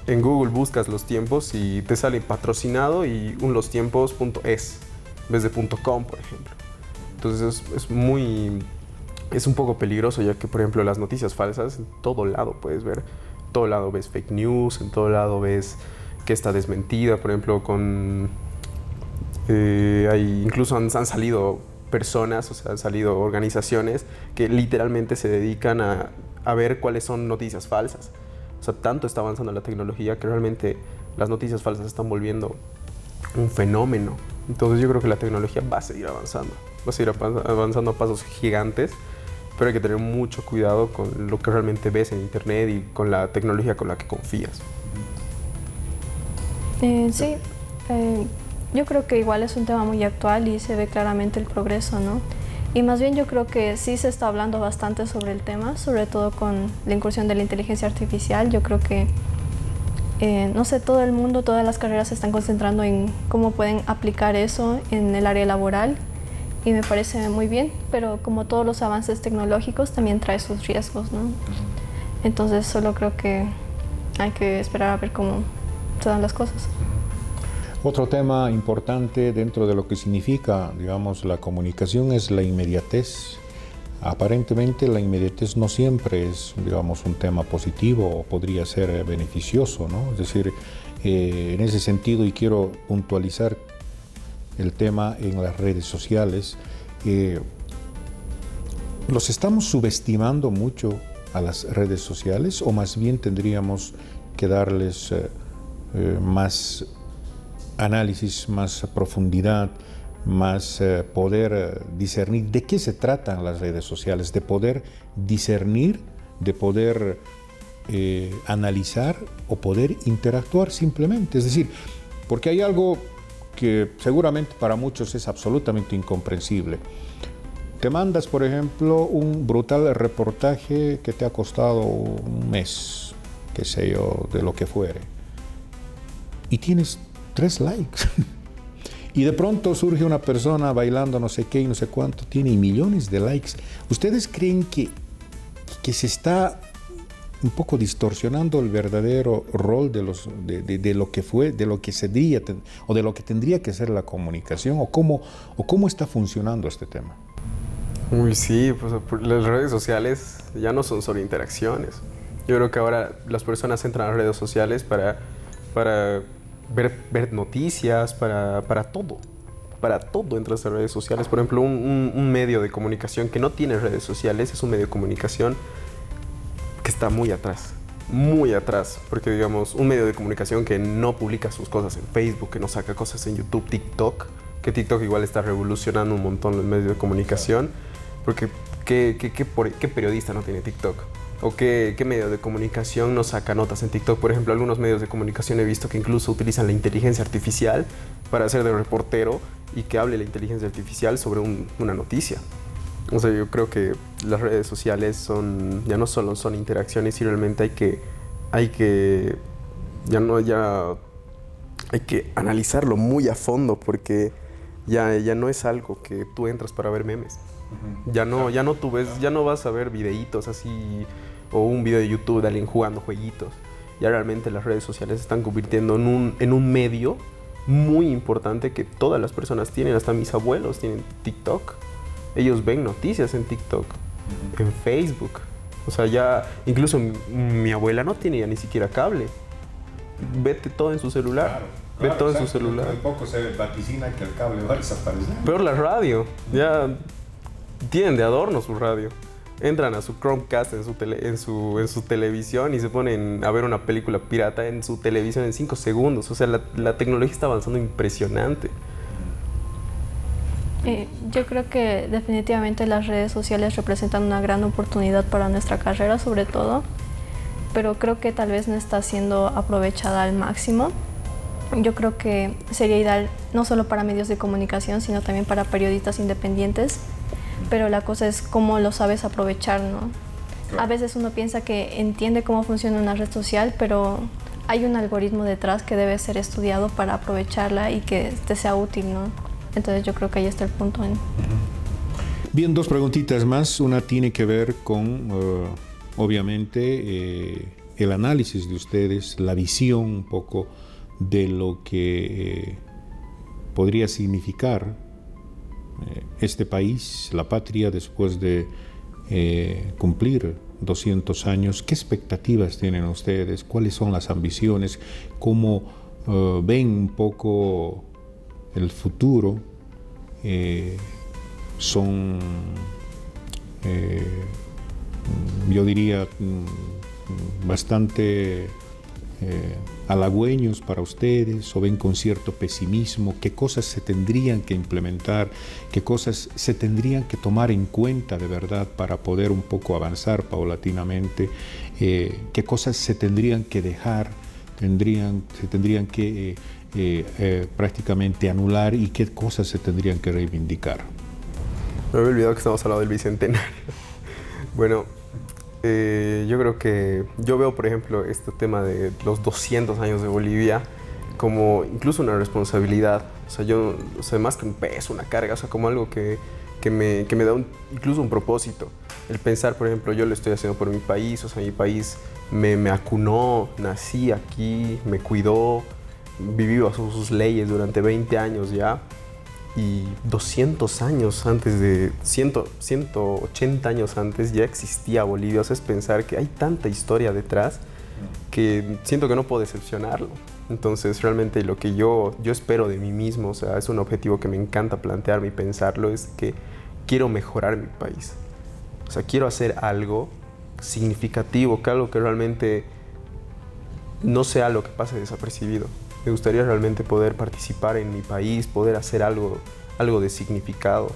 En Google buscas los tiempos y te sale patrocinado y un lostiempos.es en vez de .com, por ejemplo. Entonces es un poco peligroso, ya que, por ejemplo, las noticias falsas en todo lado puedes ver. En todo lado ves fake news, en todo lado ves que está desmentida. Por ejemplo, incluso han salido personas, o sea, han salido organizaciones que literalmente se dedican a ver cuáles son noticias falsas. O sea, tanto está avanzando la tecnología que realmente las noticias falsas se están volviendo un fenómeno. Entonces yo creo que la tecnología va a seguir avanzando. Va a seguir avanzando a pasos gigantes, pero hay que tener mucho cuidado con lo que realmente ves en internet y con la tecnología con la que confías. Sí, yo creo que igual es un tema muy actual y se ve claramente el progreso, ¿no? Y más bien yo creo que sí se está hablando bastante sobre el tema, sobre todo con la incursión de la inteligencia artificial. Yo creo que, no sé, todo el mundo, todas las carreras se están concentrando en cómo pueden aplicar eso en el área laboral, y me parece muy bien, pero como todos los avances tecnológicos también trae sus riesgos, ¿no? Entonces solo creo que hay que esperar a ver cómo se dan las cosas. Otro tema importante dentro de lo que significa, digamos, la comunicación es la inmediatez. Aparentemente la inmediatez no siempre es, digamos, un tema positivo o podría ser beneficioso, ¿no? Es decir, en ese sentido, y quiero puntualizar el tema en las redes sociales, ¿los estamos subestimando mucho a las redes sociales o más bien tendríamos que darles más análisis, más profundidad, más poder discernir de qué se tratan las redes sociales, de poder discernir, de poder analizar o poder interactuar simplemente? Es decir, porque hay algo que seguramente para muchos es absolutamente incomprensible. Te mandas, por ejemplo, un brutal reportaje que te ha costado un mes, qué sé yo, de lo que fuere, y tienes 3 likes. Y de pronto surge una persona bailando no sé qué y no sé cuánto, tiene millones de likes. ¿Ustedes creen que se está un poco distorsionando el verdadero rol de lo que fue, de lo que sería o de lo que tendría que ser la comunicación, o cómo está funcionando este tema? Uy, sí, pues las redes sociales ya no son solo interacciones. Yo creo que ahora las personas entran a redes sociales para ver noticias, para todo. Para todo entras a redes sociales. Por ejemplo, un medio de comunicación que no tiene redes sociales es un medio de comunicación que está muy atrás, porque digamos, un medio de comunicación que no publica sus cosas en Facebook, que no saca cosas en YouTube, TikTok, que TikTok igual está revolucionando un montón los medios de comunicación, porque ¿qué periodista no tiene TikTok? ¿O qué medio de comunicación no saca notas en TikTok? Por ejemplo, algunos medios de comunicación he visto que incluso utilizan la inteligencia artificial para hacer de reportero y que hable la inteligencia artificial sobre una noticia. O sea, yo creo que las redes sociales ya no solo son interacciones, sino realmente hay que analizarlo muy a fondo, porque ya no es algo que tú entras para ver memes. Ya no vas a ver videitos así o un video de YouTube de alguien jugando jueguitos. Ya realmente las redes sociales se están convirtiendo en un medio muy importante que todas las personas tienen. Hasta mis abuelos tienen TikTok. Ellos ven noticias en TikTok, en Facebook. O sea, ya incluso mi abuela no tiene ya ni siquiera cable. Vete todo en su celular. Ve todo en su celular. Dentro de poco se vaticina que el cable va a desaparecer. Peor la radio. Ya tienen de adorno su radio. Entran a su Chromecast en su televisión y se ponen a ver una película pirata en su televisión en 5 segundos. O sea, la tecnología está avanzando impresionante. Yo creo que definitivamente las redes sociales representan una gran oportunidad para nuestra carrera, sobre todo, pero creo que tal vez no está siendo aprovechada al máximo. Yo creo que sería ideal no solo para medios de comunicación, sino también para periodistas independientes, pero la cosa es cómo lo sabes aprovechar, ¿no? Claro. A veces uno piensa que entiende cómo funciona una red social, pero hay un algoritmo detrás que debe ser estudiado para aprovecharla y que te sea útil, ¿no? Entonces yo creo que ahí está el punto. Bien, 2 preguntitas más. Una tiene que ver con, obviamente, el análisis de ustedes, la visión un poco de lo que podría significar este país, la patria, después de cumplir 200 años. ¿Qué expectativas tienen ustedes? ¿Cuáles son las ambiciones? ¿Cómo ven un poco el futuro? Son, yo diría, bastante halagüeños para ustedes, o ven con cierto pesimismo. ¿Qué cosas se tendrían que implementar? ¿Qué cosas se tendrían que tomar en cuenta de verdad para poder un poco avanzar paulatinamente? ¿Qué cosas se tendrían que dejar? Se tendrían que prácticamente anular, y qué cosas se tendrían que reivindicar. Me había olvidado que estamos hablando del Bicentenario. Bueno, yo creo que yo veo, por ejemplo, este tema de los 200 años de Bolivia como incluso una responsabilidad. O sea, más que un peso, una carga, o sea, como algo que me da incluso un propósito. El pensar, por ejemplo, yo lo estoy haciendo por mi país, o sea, mi país me acunó, nací aquí, me cuidó, viví bajo sus leyes durante 20 años ya, y 200 años antes de 180 años antes ya existía Bolivia. O sea, es pensar que hay tanta historia detrás que siento que no puedo decepcionarlo. Entonces, realmente lo que yo espero de mí mismo, o sea, es un objetivo que me encanta plantearme y pensarlo, es que quiero mejorar mi país. O sea, quiero hacer algo significativo, que algo que realmente no sea algo que pase desapercibido. Me gustaría realmente poder participar en mi país, poder hacer algo de significado.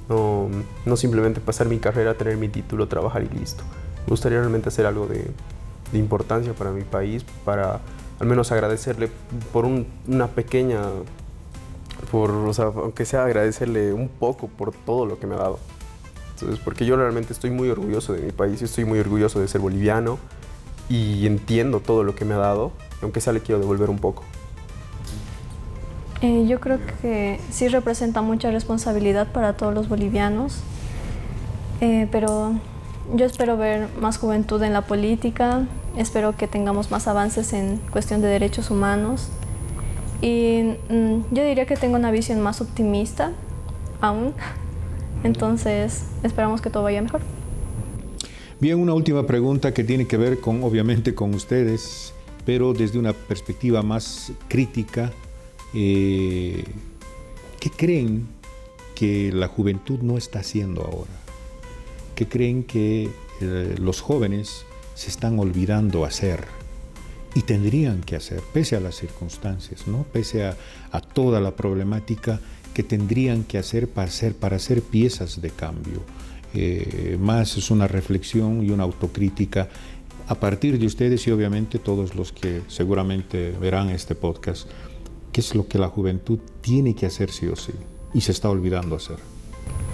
No simplemente pasar mi carrera, tener mi título, trabajar y listo. Me gustaría realmente hacer algo de importancia para mi país, para al menos agradecerle por una pequeña, o sea, aunque sea agradecerle un poco por todo lo que me ha dado. Entonces, porque yo realmente estoy muy orgulloso de mi país, estoy muy orgulloso de ser boliviano y entiendo todo lo que me ha dado, aunque sea le quiero devolver un poco. Yo creo que sí representa mucha responsabilidad para todos los bolivianos, pero yo espero ver más juventud en la política, espero que tengamos más avances en cuestión de derechos humanos, y yo diría que tengo una visión más optimista aún, entonces esperamos que todo vaya mejor. Bien, una última pregunta que tiene que ver obviamente con ustedes, pero desde una perspectiva más crítica. ¿Qué creen que la juventud no está haciendo ahora? ¿Qué creen que los jóvenes se están olvidando hacer y tendrían que hacer, pese a las circunstancias, ¿no? Pese a toda la problemática que tendrían que hacer para ser piezas de cambio? Más es una reflexión y una autocrítica a partir de ustedes y obviamente todos los que seguramente verán este podcast. ¿Qué es lo que la juventud tiene que hacer sí o sí y se está olvidando hacer?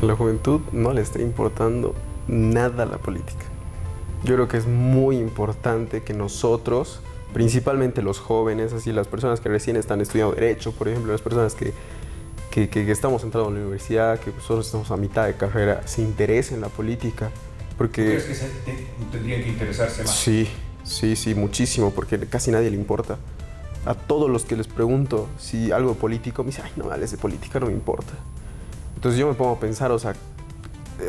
A la juventud no le está importando nada la política. Yo creo que es muy importante que nosotros, principalmente los jóvenes, así las personas que recién están estudiando Derecho, por ejemplo, las personas que estamos entrando a la universidad, que nosotros estamos a mitad de carrera, se interesen en la política. Porque... ¿Tú crees que tendrían que interesarse más? Sí, muchísimo, porque casi nadie le importa. A todos los que les pregunto si algo político, me dicen, ay, no me hables de política, no me importa. Entonces yo me pongo a pensar, o sea,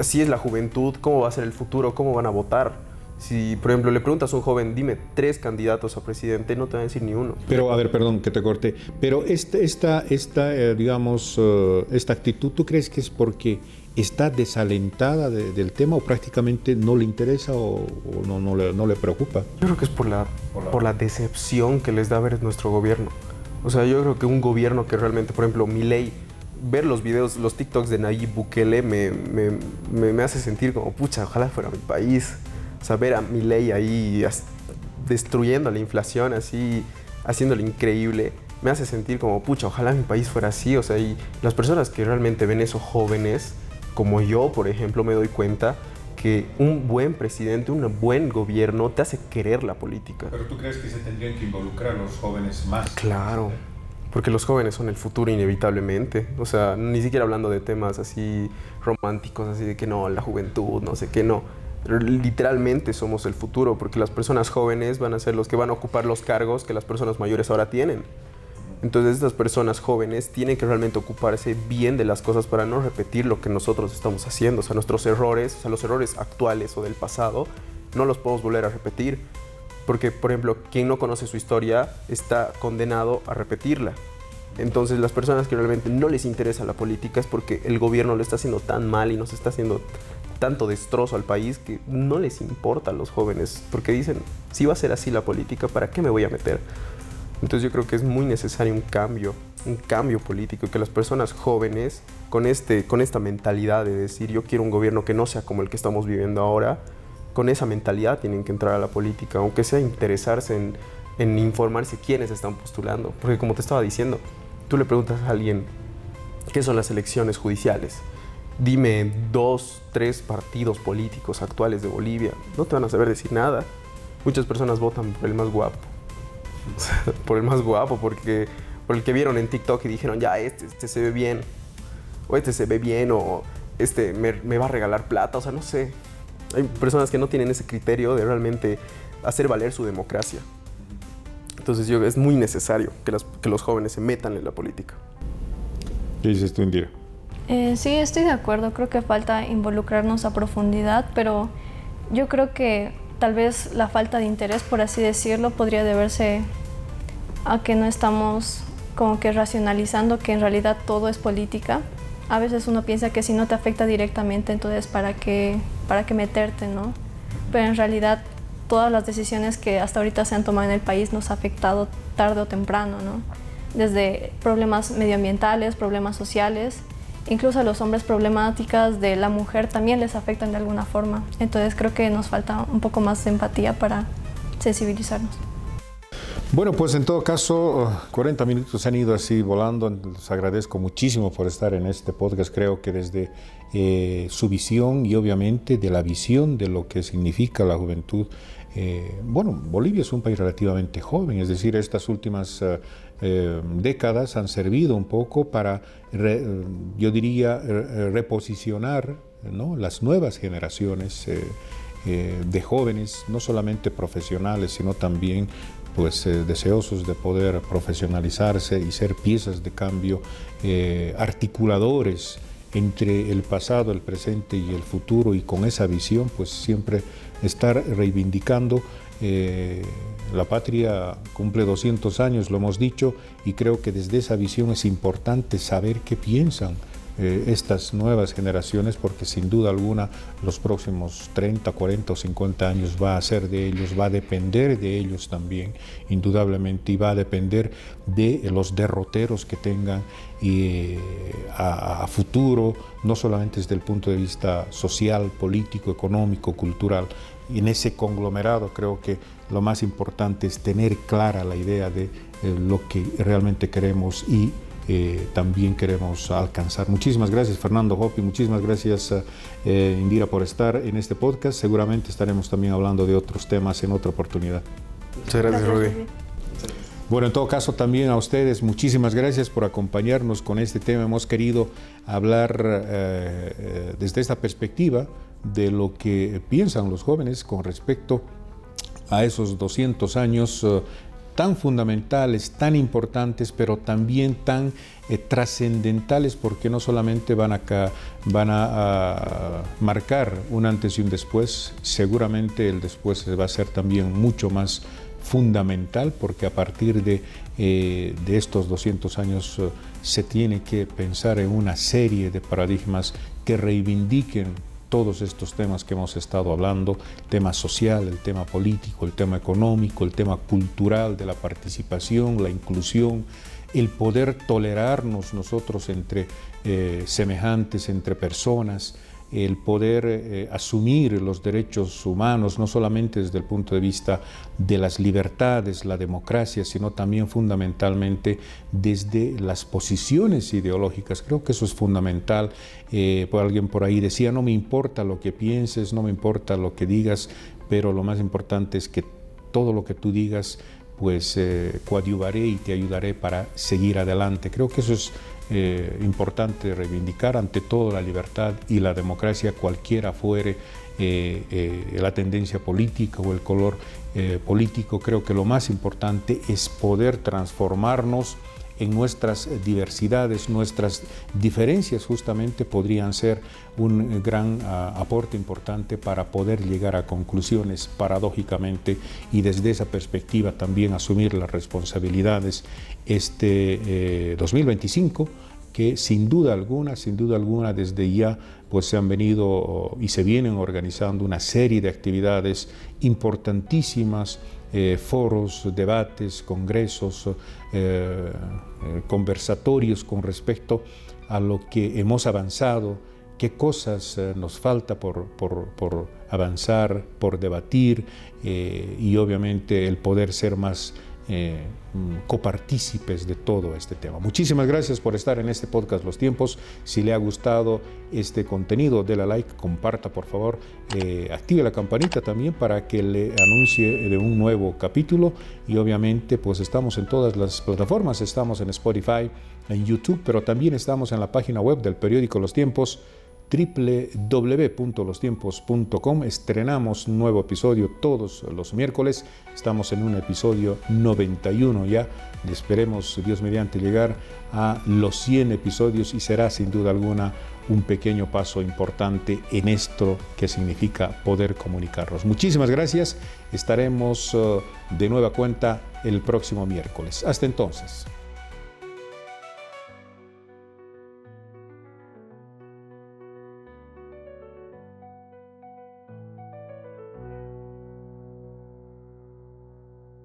así es la juventud, ¿cómo va a ser el futuro? ¿Cómo van a votar? Si, por ejemplo, le preguntas a un joven, dime 3 candidatos a presidente, no te va a decir ni uno. Pero, a ver, perdón que te corté, pero esta actitud, ¿tú crees que es porque está desalentada del tema o prácticamente no le interesa o no le preocupa? Yo creo que es por la decepción que les da ver nuestro gobierno. O sea, yo creo que un gobierno que realmente, por ejemplo, Milei, ver los videos, los TikToks de Nayib Bukele me hace sentir como, pucha, ojalá fuera mi país. O sea, ver a Milei ahí destruyendo la inflación, así, haciéndolo increíble, me hace sentir como, pucha, ojalá mi país fuera así. O sea, y las personas que realmente ven eso, jóvenes, como yo, por ejemplo, me doy cuenta que un buen presidente, un buen gobierno te hace querer la política. ¿Pero tú crees que se tendrían que involucrar los jóvenes más? Claro. Porque los jóvenes son el futuro inevitablemente. O sea, ni siquiera hablando de temas así románticos, así de que no, la juventud, no sé qué, no. Literalmente somos el futuro, porque las personas jóvenes van a ser los que van a ocupar los cargos que las personas mayores ahora tienen. Entonces estas personas jóvenes tienen que realmente ocuparse bien de las cosas para no repetir lo que nosotros estamos haciendo. O sea, nuestros errores, o sea, los errores actuales o del pasado, no los podemos volver a repetir. Porque, por ejemplo, quien no conoce su historia está condenado a repetirla. Entonces, las personas que realmente no les interesa la política es porque el gobierno lo está haciendo tan mal y nos está haciendo tanto destrozo al país que no les importa a los jóvenes. Porque dicen, si va a ser así la política, ¿para qué me voy a meter? Entonces, yo creo que es muy necesario un cambio político, que las personas jóvenes, con esta mentalidad de decir, yo quiero un gobierno que no sea como el que estamos viviendo ahora, con esa mentalidad tienen que entrar a la política, aunque sea interesarse en informarse quiénes están postulando. Porque como te estaba diciendo, tú le preguntas a alguien, ¿qué son las elecciones judiciales? Dime 2, 3 partidos políticos actuales de Bolivia. No te van a saber decir nada. Muchas personas votan por el más guapo. Por el más guapo, por el que vieron en TikTok y dijeron, ya, este se ve bien. O este se ve bien, o este me va a regalar plata, o sea, no sé. Hay personas que no tienen ese criterio de realmente hacer valer su democracia. Entonces es muy necesario que los jóvenes se metan en la política. ¿Qué dices tú, Indira? Sí, estoy de acuerdo. Creo que falta involucrarnos a profundidad, pero yo creo que tal vez la falta de interés, por así decirlo, podría deberse a que no estamos como que racionalizando que en realidad todo es política. A veces uno piensa que si no te afecta directamente, entonces ¿para qué meterte, no? Pero en realidad todas las decisiones que hasta ahorita se han tomado en el país nos ha afectado tarde o temprano, ¿no? Desde problemas medioambientales, problemas sociales, incluso a los hombres problemáticas de la mujer también les afectan de alguna forma. Entonces creo que nos falta un poco más de empatía para sensibilizarnos. Bueno, pues en todo caso, 40 minutos han ido así volando. Les agradezco muchísimo por estar en este podcast. Creo que desde su visión y obviamente de la visión de lo que significa la juventud. Bolivia es un país relativamente joven, es decir, estas últimas décadas han servido un poco para, yo diría, reposicionar, ¿no?, las nuevas generaciones de jóvenes, no solamente profesionales, sino también pues deseosos de poder profesionalizarse y ser piezas de cambio, articuladores entre el pasado, el presente y el futuro, y con esa visión pues siempre estar reivindicando. La patria cumple 200 años, lo hemos dicho, y creo que desde esa visión es importante saber qué piensan estas nuevas generaciones, porque sin duda alguna los próximos 30, 40 o 50 años va a ser de ellos, va a depender de ellos también, indudablemente, y va a depender de los derroteros que tengan a futuro, no solamente desde el punto de vista social, político, económico, cultural. Y en ese conglomerado creo que lo más importante es tener clara la idea de lo que realmente queremos y también queremos alcanzar. Muchísimas gracias, Fernando Hoppe, muchísimas gracias, Indira, por estar en este podcast. Seguramente estaremos también hablando de otros temas en otra oportunidad. Muchas gracias, Rudy. Bueno, en todo caso, también a ustedes, muchísimas gracias por acompañarnos con este tema. Hemos querido hablar desde esta perspectiva de lo que piensan los jóvenes con respecto a esos 200 años tan fundamentales, tan importantes, pero también tan trascendentales, porque no solamente van a marcar un antes y un después, seguramente el después va a ser también mucho más fundamental, porque a partir de estos 200 años se tiene que pensar en una serie de paradigmas que reivindiquen todos estos temas que hemos estado hablando, el tema social, el tema político, el tema económico, el tema cultural de la participación, la inclusión, el poder tolerarnos nosotros entre semejantes, entre personas, el poder asumir los derechos humanos, no solamente desde el punto de vista de las libertades, la democracia, sino también fundamentalmente desde las posiciones ideológicas. Creo que eso es fundamental. Alguien por ahí decía, no me importa lo que pienses, no me importa lo que digas, pero lo más importante es que todo lo que tú digas, pues coadyuvaré y te ayudaré para seguir adelante. Creo que eso es importante reivindicar, ante todo la libertad y la democracia, cualquiera fuere la tendencia política o el color político. Creo que lo más importante es poder transformarnos en nuestras diversidades. Nuestras diferencias justamente podrían ser un gran aporte importante para poder llegar a conclusiones paradójicamente, y desde esa perspectiva también asumir las responsabilidades 2025, que sin duda alguna desde ya pues se han venido y se vienen organizando una serie de actividades importantísimas, foros, debates, congresos, conversatorios con respecto a lo que hemos avanzado, qué cosas nos falta por avanzar, por debatir, y obviamente el poder ser más copartícipes de todo este tema. Muchísimas gracias por estar en este podcast Los Tiempos. Si le ha gustado este contenido, déle like, comparta por favor, active la campanita también para que le anuncie de un nuevo capítulo, y obviamente pues estamos en todas las plataformas, estamos en Spotify, en YouTube, pero también estamos en la página web del periódico Los Tiempos, www.lostiempos.com. Estrenamos un nuevo episodio todos los miércoles. Estamos en un episodio 91 ya. Esperemos, Dios mediante, llegar a los 100 episodios, y será sin duda alguna un pequeño paso importante en esto que significa poder comunicarnos. Muchísimas gracias. Estaremos de nueva cuenta el próximo miércoles. Hasta entonces.